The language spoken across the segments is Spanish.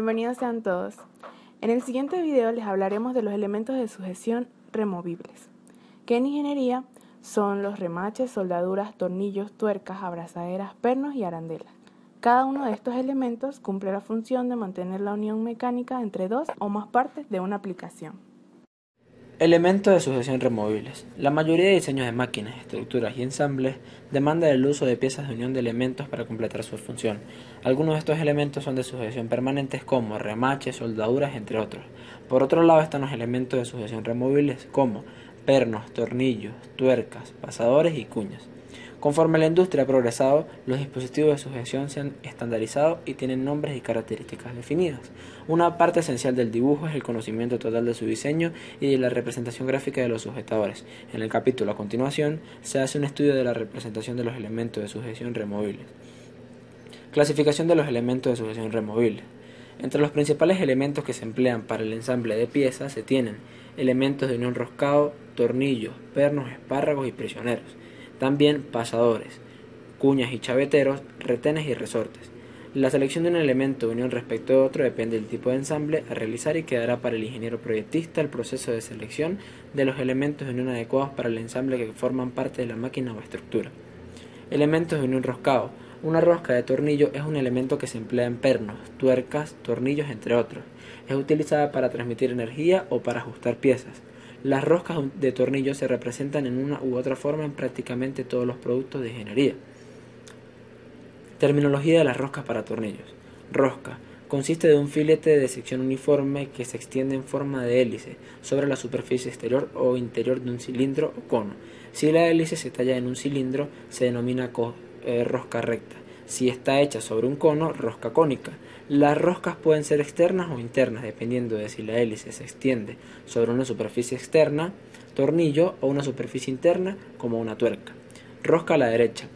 Bienvenidos sean todos. En el siguiente video les hablaremos de los elementos de sujeción removibles, que en ingeniería son los remaches, soldaduras, tornillos, tuercas, abrazaderas, pernos y arandelas. Cada uno de estos elementos cumple la función de mantener la unión mecánica entre dos o más partes de una aplicación. Elementos de sujeción removibles. La mayoría de diseños de máquinas, estructuras y ensambles demanda el uso de piezas de unión de elementos para completar su función. Algunos de estos elementos son de sujeción permanentes como remaches, soldaduras, entre otros. Por otro lado están los elementos de sujeción removibles como pernos, tornillos, tuercas, pasadores y cuñas. Conforme la industria ha progresado, los dispositivos de sujeción se han estandarizado y tienen nombres y características definidas. Una parte esencial del dibujo es el conocimiento total de su diseño y de la representación gráfica de los sujetadores. En el capítulo a continuación, se hace un estudio de la representación de los elementos de sujeción removibles. Clasificación de los elementos de sujeción removibles. Entre los principales elementos que se emplean para el ensamble de piezas se tienen elementos de unión roscado, tornillos, pernos, espárragos y prisioneros. También pasadores, cuñas y chaveteros, retenes y resortes. La selección de un elemento de unión respecto a otro depende del tipo de ensamble a realizar y quedará para el ingeniero proyectista el proceso de selección de los elementos de unión adecuados para el ensamble que forman parte de la máquina o estructura. Elementos de unión roscado. Una rosca de tornillo es un elemento que se emplea en pernos, tuercas, tornillos, entre otros. Es utilizada para transmitir energía o para ajustar piezas. Las roscas de tornillo se representan en una u otra forma en prácticamente todos los productos de ingeniería. Terminología de las roscas para tornillos. Rosca. Consiste de un filete de sección uniforme que se extiende en forma de hélice sobre la superficie exterior o interior de un cilindro o cono. Si la hélice se talla en un cilindro, se denomina rosca recta. Si está hecha sobre un cono, rosca cónica. Las roscas pueden ser externas o internas, dependiendo de si la hélice se extiende sobre una superficie externa, tornillo, o una superficie interna, como una tuerca. Rosca a la derecha.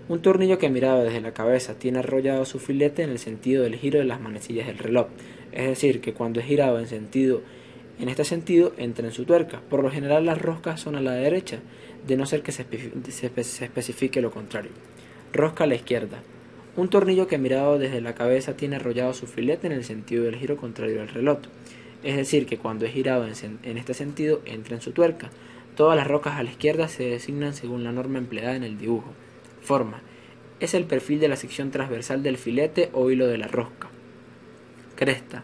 Un tornillo que mirado desde la cabeza tiene arrollado su filete en el sentido del giro de las manecillas del reloj, es decir, que cuando es girado en este sentido entra en su tuerca. Por lo general las roscas son a la derecha, de no ser que se especifique lo contrario. Rosca a la izquierda. Un tornillo que mirado desde la cabeza tiene arrollado su filete en el sentido del giro contrario al reloj, es decir, que cuando es girado en este sentido entra en su tuerca. Todas las roscas a la izquierda se designan según la norma empleada en el dibujo. Forma. Es el perfil de la sección transversal del filete o hilo de la rosca. Cresta.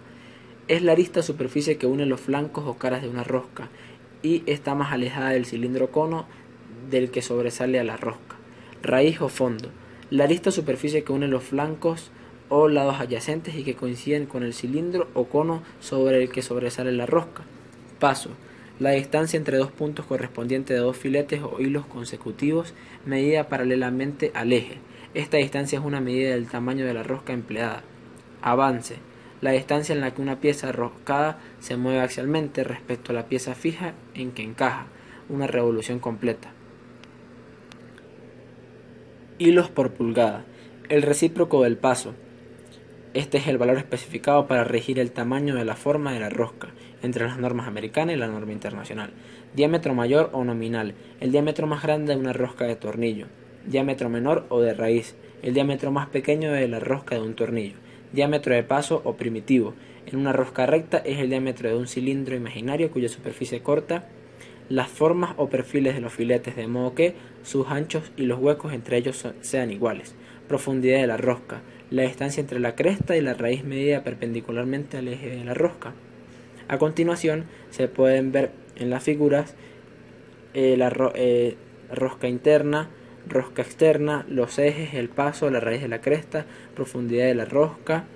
Es la arista superficie que une los flancos o caras de una rosca y está más alejada del cilindro cono del que sobresale a la rosca. Raíz o fondo. La arista superficie que une los flancos o lados adyacentes y que coinciden con el cilindro o cono sobre el que sobresale la rosca. Paso. La distancia entre dos puntos correspondiente de dos filetes o hilos consecutivos medida paralelamente al eje. Esta distancia es una medida del tamaño de la rosca empleada. Avance. La distancia en la que una pieza roscada se mueve axialmente respecto a la pieza fija en que encaja. Una revolución completa. Hilos por pulgada. El recíproco del paso. Este es el valor especificado para regir el tamaño de la forma de la rosca, entre las normas americanas y la norma internacional. Diámetro mayor o nominal. El diámetro más grande de una rosca de tornillo. Diámetro menor o de raíz. El diámetro más pequeño de la rosca de un tornillo. Diámetro de paso o primitivo. En una rosca recta es el diámetro de un cilindro imaginario cuya superficie corta las formas o perfiles de los filetes, de modo que sus anchos y los huecos entre ellos sean iguales. Profundidad de la rosca. La distancia entre la cresta y la raíz medida perpendicularmente al eje de la rosca. A continuación se pueden ver en las figuras rosca interna, rosca externa, los ejes, el paso, la raíz de la cresta, profundidad de la rosca,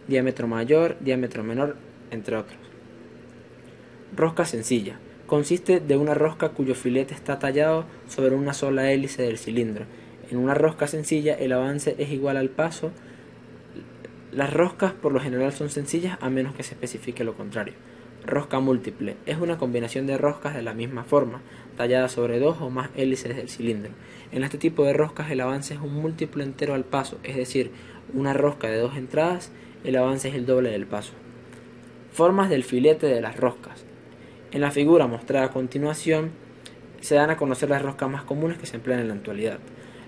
diámetro mayor, diámetro menor, entre otros. Rosca sencilla. Consiste de una rosca cuyo filete está tallado sobre una sola hélice del cilindro. En una rosca sencilla el avance es igual al paso. Las roscas por lo general son sencillas a menos que se especifique lo contrario. Rosca múltiple. Es una combinación de roscas de la misma forma, talladas sobre dos o más hélices del cilindro. En este tipo de roscas el avance es un múltiplo entero al paso, es decir, una rosca de dos entradas, el avance es el doble del paso. Formas del filete de las roscas. En la figura mostrada a continuación se dan a conocer las roscas más comunes que se emplean en la actualidad.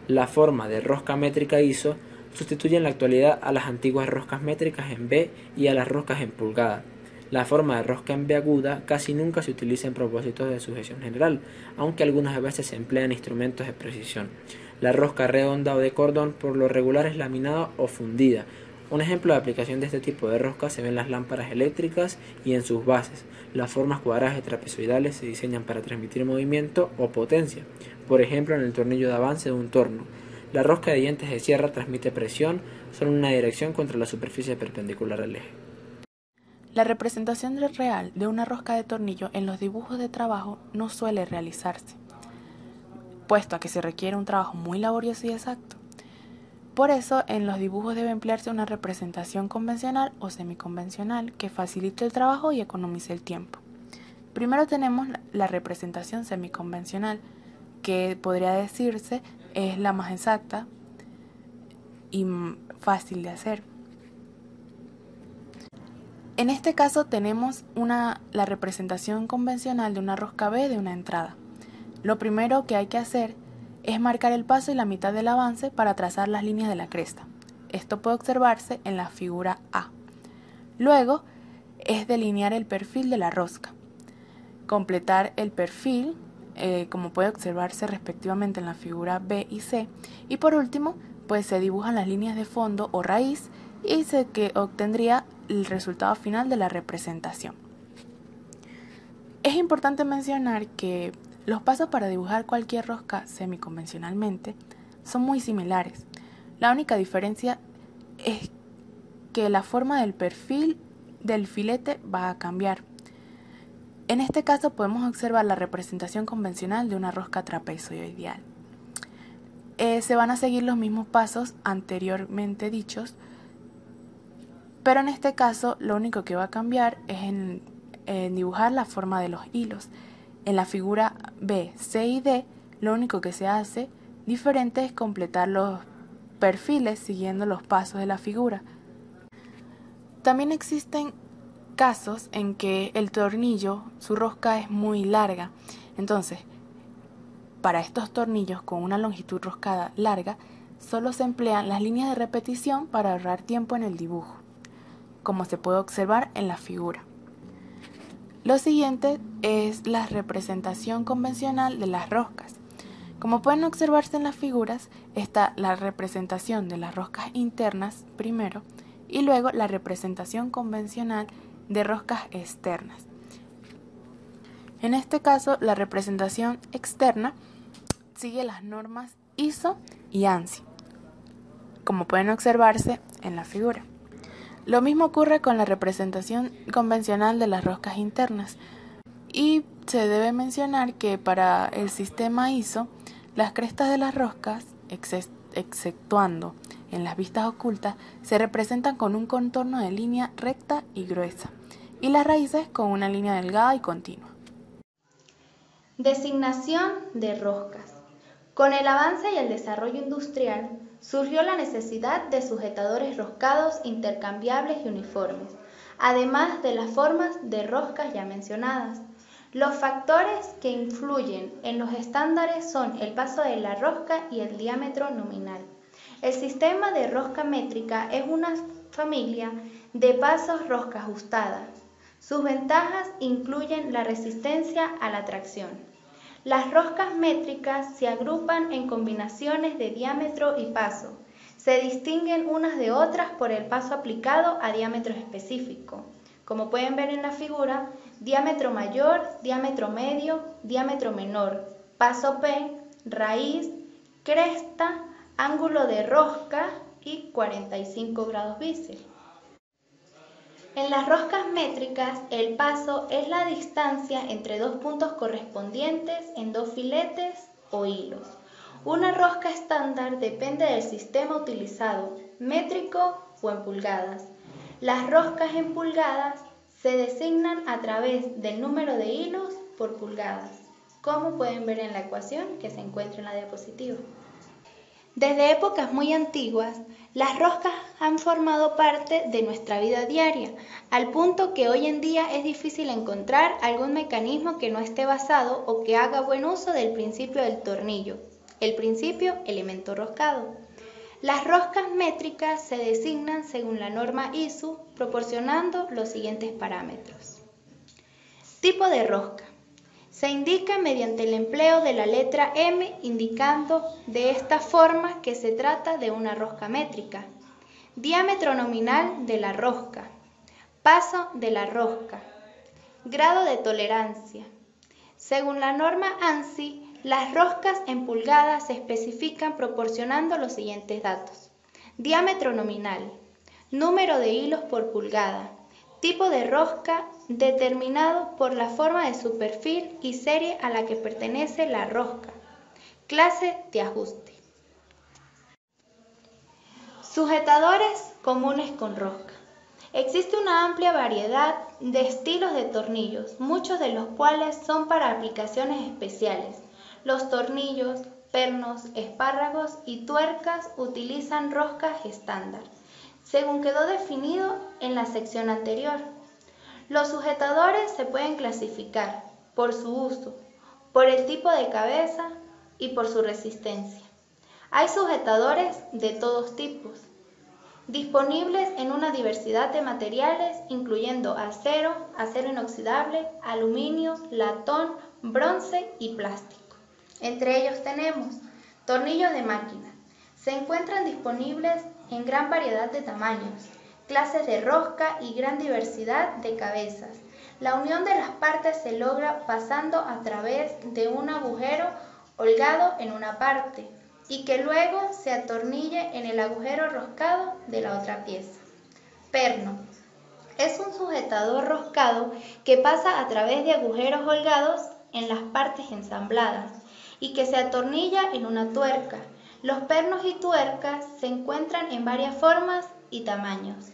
La forma de rosca métrica ISO sustituye en la actualidad a las antiguas roscas métricas en B y a las roscas en pulgada. La forma de rosca en B aguda casi nunca se utiliza en propósitos de sujeción general, aunque algunas veces se emplean instrumentos de precisión. La rosca redonda o de cordón por lo regular es laminada o fundida. Un ejemplo de aplicación de este tipo de rosca se ve en las lámparas eléctricas y en sus bases. Las formas cuadradas y trapezoidales se diseñan para transmitir movimiento o potencia, por ejemplo en el tornillo de avance de un torno. La rosca de dientes de sierra transmite presión solo en una dirección contra la superficie perpendicular al eje. La representación real de una rosca de tornillo en los dibujos de trabajo no suele realizarse, puesto a que se requiere un trabajo muy laborioso y exacto. Por eso, en los dibujos debe emplearse una representación convencional o semiconvencional que facilite el trabajo y economice el tiempo. Primero tenemos la representación semiconvencional, que podría decirse es la más exacta y fácil de hacer. En este caso tenemos la representación convencional de una rosca B de una entrada. Lo primero que hay que hacer es marcar el paso y la mitad del avance para trazar las líneas de la cresta. Esto puede observarse en la figura A. Luego es delinear el perfil de la rosca. Completar el perfil, como puede observarse respectivamente en la figura B y C. Y por último, pues se dibujan las líneas de fondo o raíz y se obtendría el resultado final de la representación. Es importante mencionar que los pasos para dibujar cualquier rosca semiconvencionalmente son muy similares. La única diferencia es que la forma del perfil del filete va a cambiar. En este caso podemos observar la representación convencional de una rosca trapezoidal. Se van a seguir los mismos pasos anteriormente dichos, pero en este caso lo único que va a cambiar es en dibujar la forma de los hilos. En la figura B, C y D, lo único que se hace diferente es completar los perfiles siguiendo los pasos de la figura. También existen casos en que el tornillo, su rosca es muy larga. Entonces, para estos tornillos con una longitud roscada larga, solo se emplean las líneas de repetición para ahorrar tiempo en el dibujo, como se puede observar en la figura. Lo siguiente es la representación convencional de las roscas. Como pueden observarse en las figuras, está la representación de las roscas internas primero y luego la representación convencional de roscas externas. En este caso, la representación externa sigue las normas ISO y ANSI, como pueden observarse en la figura. Lo mismo ocurre con la representación convencional de las roscas internas. Y se debe mencionar que para el sistema ISO, las crestas de las roscas, exceptuando en las vistas ocultas, se representan con un contorno de línea recta y gruesa, y las raíces con una línea delgada y continua. Designación de roscas. Con el avance y el desarrollo industrial, surgió la necesidad de sujetadores roscados intercambiables y uniformes, además de las formas de roscas ya mencionadas. Los factores que influyen en los estándares son el paso de la rosca y el diámetro nominal. El sistema de rosca métrica es una familia de pasos rosca ajustada. Sus ventajas incluyen la resistencia a la tracción. Las roscas métricas se agrupan en combinaciones de diámetro y paso. Se distinguen unas de otras por el paso aplicado a diámetro específico. Como pueden ver en la figura, diámetro mayor, diámetro medio, diámetro menor, paso P, raíz, cresta, ángulo de rosca y 45 grados bisel. En las roscas métricas, el paso es la distancia entre dos puntos correspondientes en dos filetes o hilos. Una rosca estándar depende del sistema utilizado, métrico o en pulgadas. Las roscas en pulgadas se designan a través del número de hilos por pulgadas, como pueden ver en la ecuación que se encuentra en la diapositiva. Desde épocas muy antiguas, las roscas han formado parte de nuestra vida diaria, al punto que hoy en día es difícil encontrar algún mecanismo que no esté basado o que haga buen uso del principio del tornillo, el principio elemento roscado. Las roscas métricas se designan según la norma ISO, proporcionando los siguientes parámetros. Tipo de rosca. Se indica mediante el empleo de la letra M, indicando de esta forma que se trata de una rosca métrica. Diámetro nominal de la rosca. Paso de la rosca. Grado de tolerancia. Según la norma ANSI, las roscas en pulgadas se especifican proporcionando los siguientes datos. Diámetro nominal. Número de hilos por pulgada. Tipo de rosca determinado por la forma de su perfil y serie a la que pertenece la rosca. Clase de ajuste. Sujetadores comunes con rosca. Existe una amplia variedad de estilos de tornillos, muchos de los cuales son para aplicaciones especiales. Los tornillos, pernos, espárragos y tuercas utilizan roscas estándar, según quedó definido en la sección anterior. Los sujetadores se pueden clasificar por su uso, por el tipo de cabeza y por su resistencia. Hay sujetadores de todos tipos, disponibles en una diversidad de materiales, incluyendo acero, acero inoxidable, aluminio, latón, bronce y plástico. Entre ellos tenemos tornillos de máquina. Se encuentran disponibles en gran variedad de tamaños, clases de rosca y gran diversidad de cabezas. La unión de las partes se logra pasando a través de un agujero holgado en una parte y que luego se atornille en el agujero roscado de la otra pieza. Perno. Es un sujetador roscado que pasa a través de agujeros holgados en las partes ensambladas y que se atornilla en una tuerca. Los pernos y tuercas se encuentran en varias formas y tamaños.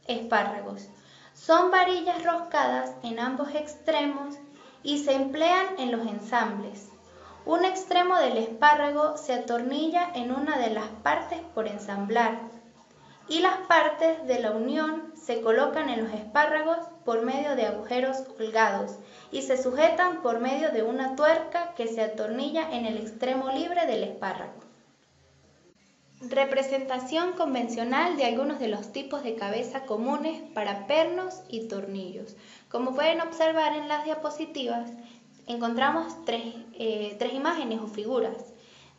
Espárragos. Son varillas roscadas en ambos extremos y se emplean en los ensambles. Un extremo del espárrago se atornilla en una de las partes por ensamblar y las partes de la unión se colocan en los espárragos por medio de agujeros holgados y se sujetan por medio de una tuerca que se atornilla en el extremo libre del espárrago. Representación convencional de algunos de los tipos de cabeza comunes para pernos y tornillos. Como pueden observar en las diapositivas, encontramos tres imágenes o figuras.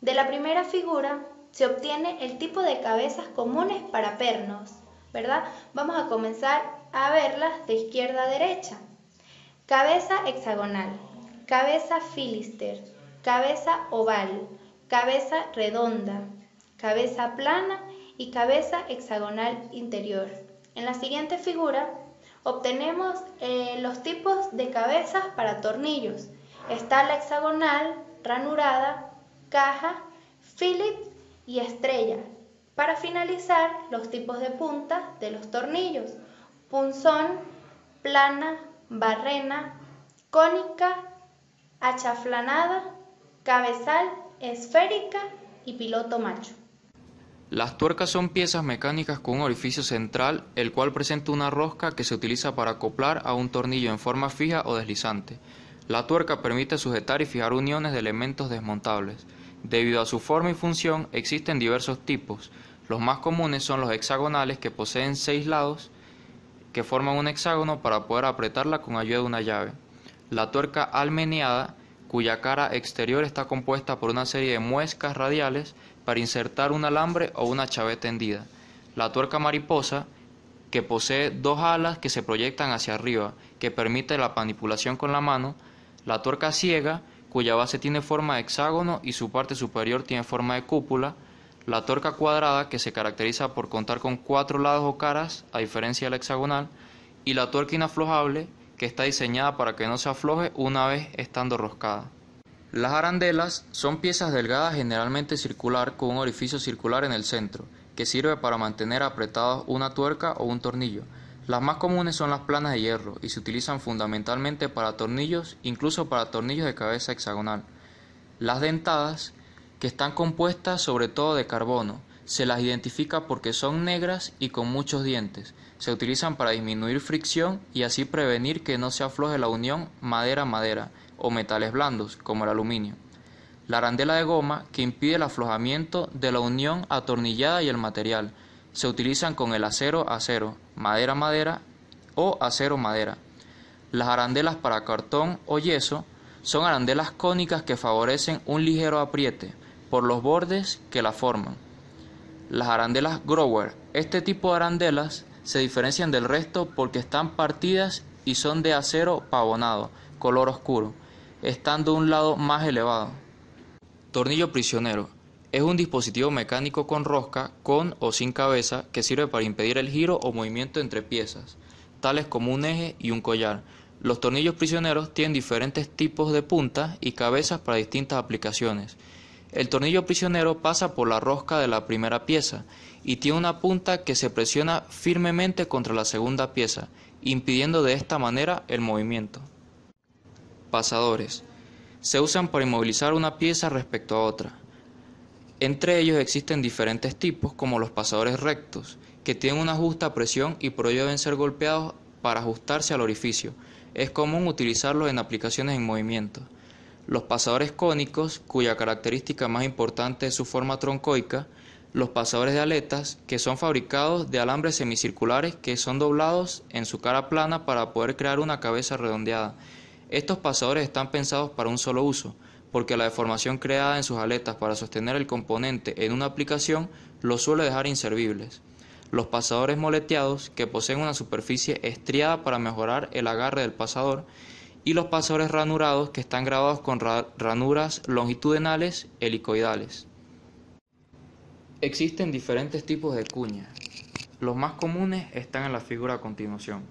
De la primera figura se obtiene el tipo de cabezas comunes para pernos, ¿verdad? Vamos a comenzar a verlas de izquierda a derecha. Cabeza hexagonal, cabeza filister, cabeza oval, cabeza redonda, cabeza plana y cabeza hexagonal interior. En la siguiente figura obtenemos los tipos de cabezas para tornillos. Está la hexagonal, ranurada, caja, Phillips y estrella. Para finalizar, los tipos de punta de los tornillos: punzón, plana, barrena, cónica, achaflanada, cabezal, esférica y piloto macho. Las tuercas son piezas mecánicas con un orificio central, el cual presenta una rosca que se utiliza para acoplar a un tornillo en forma fija o deslizante. La tuerca permite sujetar y fijar uniones de elementos desmontables. Debido a su forma y función, existen diversos tipos. Los más comunes son los hexagonales, que poseen 6 lados que forman un hexágono para poder apretarla con ayuda de una llave. La tuerca almeneada, cuya cara exterior está compuesta por una serie de muescas radiales para insertar un alambre o una chaveta hendida. La tuerca mariposa, que posee 2 alas que se proyectan hacia arriba, que permite la manipulación con la mano. La tuerca ciega, cuya base tiene forma de hexágono y su parte superior tiene forma de cúpula. La tuerca cuadrada, que se caracteriza por contar con 4 lados o caras, a diferencia de la hexagonal. Y la tuerca inaflojable, que está diseñada para que no se afloje una vez estando roscada. Las arandelas son piezas delgadas, generalmente circular, con un orificio circular en el centro, que sirve para mantener apretados una tuerca o un tornillo. Las más comunes son las planas de hierro y se utilizan fundamentalmente para tornillos, incluso para tornillos de cabeza hexagonal. Las dentadas, que están compuestas sobre todo de carbono, se las identifica porque son negras y con muchos dientes. Se utilizan para disminuir fricción y así prevenir que no se afloje la unión madera-madera o metales blandos, como el aluminio. La arandela de goma, que impide el aflojamiento de la unión atornillada y el material. Se utilizan con el acero-acero, madera-madera o acero-madera. Las arandelas para cartón o yeso son arandelas cónicas que favorecen un ligero apriete por los bordes que la forman. Las arandelas Grower. Este tipo de arandelas se diferencian del resto porque están partidas y son de acero pavonado, color oscuro, estando un lado más elevado. Tornillo prisionero. Es un dispositivo mecánico con rosca, con o sin cabeza, que sirve para impedir el giro o movimiento entre piezas, tales como un eje y un collar. Los tornillos prisioneros tienen diferentes tipos de puntas y cabezas para distintas aplicaciones. El tornillo prisionero pasa por la rosca de la primera pieza y tiene una punta que se presiona firmemente contra la segunda pieza, impidiendo de esta manera el movimiento. Pasadores. Se usan para inmovilizar una pieza respecto a otra. Entre ellos existen diferentes tipos, como los pasadores rectos, que tienen una justa presión y por ello deben ser golpeados para ajustarse al orificio. Es común utilizarlos en aplicaciones en movimiento. Los pasadores cónicos, cuya característica más importante es su forma troncoica. Los pasadores de aletas, que son fabricados de alambres semicirculares que son doblados en su cara plana para poder crear una cabeza redondeada. Estos pasadores están pensados para un solo uso, porque la deformación creada en sus aletas para sostener el componente en una aplicación los suele dejar inservibles. Los pasadores moleteados, que poseen una superficie estriada para mejorar el agarre del pasador, y los pasadores ranurados, que están grabados con ranuras longitudinales helicoidales. Existen diferentes tipos de cuñas. Los más comunes están en la figura a continuación.